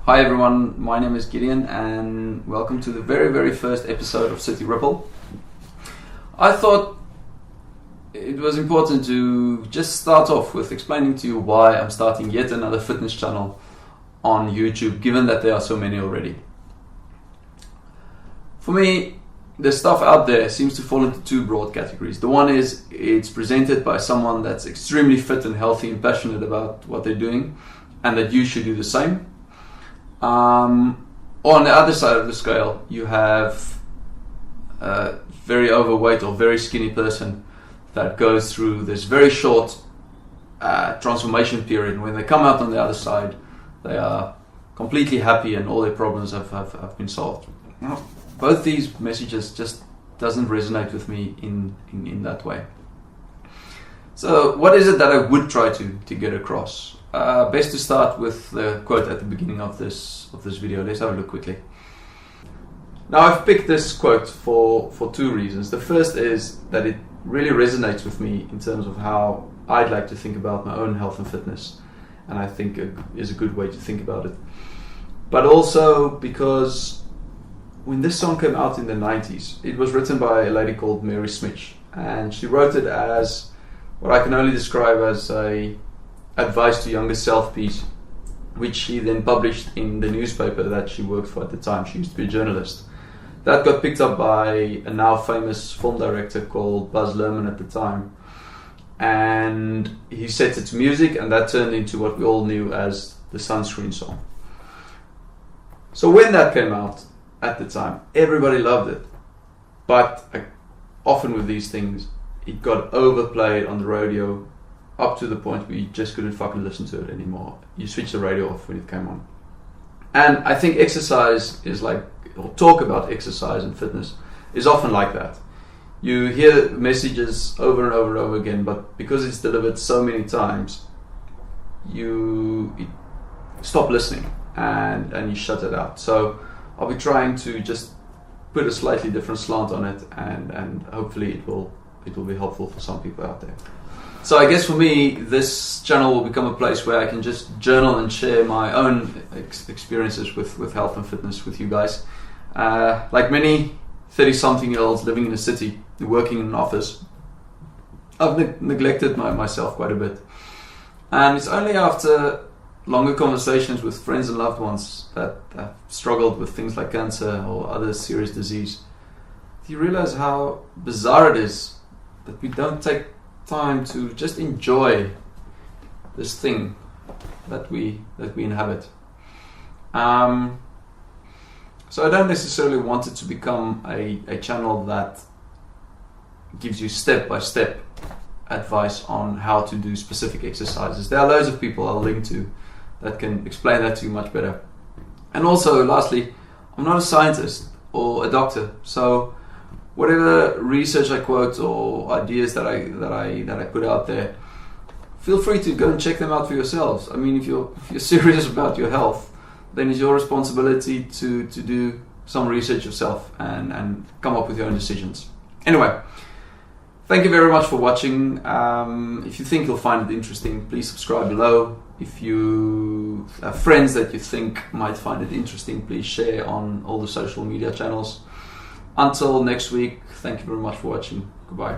Hi everyone, my name is Gideon and welcome to the very first episode of CityRipple. I thought it was important to just start off with explaining to you why I'm starting yet another fitness channel on YouTube, given that there are so many already. For me, the stuff out there seems to fall into two broad categories. The one is it's presented by someone that's extremely fit and healthy and passionate about what they're doing, and that you should do the same. On the other side of the scale, you have a very overweight or very skinny person that goes through this very short transformation period, and when they come out on the other side, they are completely happy and all their problems have been solved. Both these messages just doesn't resonate with me in that way. So what is it that I would try to get across? Best to start with the quote at the beginning of this video. Let's have a look quickly. Now, I've picked this quote for two reasons. The first is that it really resonates with me in terms of how I'd like to think about my own health and fitness, and I think it is a good way to think about it. But also because when this song came out in the 90s, it was written by a lady called Mary Smith, and she wrote it as what I can only describe as a advice to younger self piece, which she then published in the newspaper that she worked for at the time. She used to be a journalist. That got picked up by a now famous film director called Baz Luhrmann at the time, and he set it to music, and that turned into what we all knew as the Sunscreen song. So when that came out at the time, everybody loved it, but often with these things, it got overplayed on the radio up to the point where you just couldn't fucking listen to it anymore. You switched the radio off when it came on. And I think exercise is like, or talk about exercise and fitness is often like that. You hear messages over and over and over again, but because it's delivered so many times, you stop listening and you shut it out. So I'll be trying to just put a slightly different slant on it, and hopefully it will be helpful for some people out there. So I guess for me, this channel will become a place where I can just journal and share my own experiences with health and fitness with you guys. Like many 30-something-year-olds living in a city, working in an office, I've neglected myself quite a bit. And it's only after longer conversations with friends and loved ones that have struggled with things like cancer or other serious disease, do you realize how bizarre it is that we don't take time to just enjoy this thing that we inhabit. So I don't necessarily want it to become a channel that gives you step-by-step advice on how to do specific exercises. There are loads of people I'll link to that can explain that to you much better. And also, lastly, I'm not a scientist or a doctor, so whatever research I quote or ideas that I put out there, feel free to go and check them out for yourselves. I mean, if you're serious about your health, then it's your responsibility to do some research yourself and come up with your own decisions. Anyway, thank you very much for watching. If you think you'll find it interesting, please subscribe below. If you have friends that you think might find it interesting, please share on all the social media channels. Until next week, thank you very much for watching. Goodbye.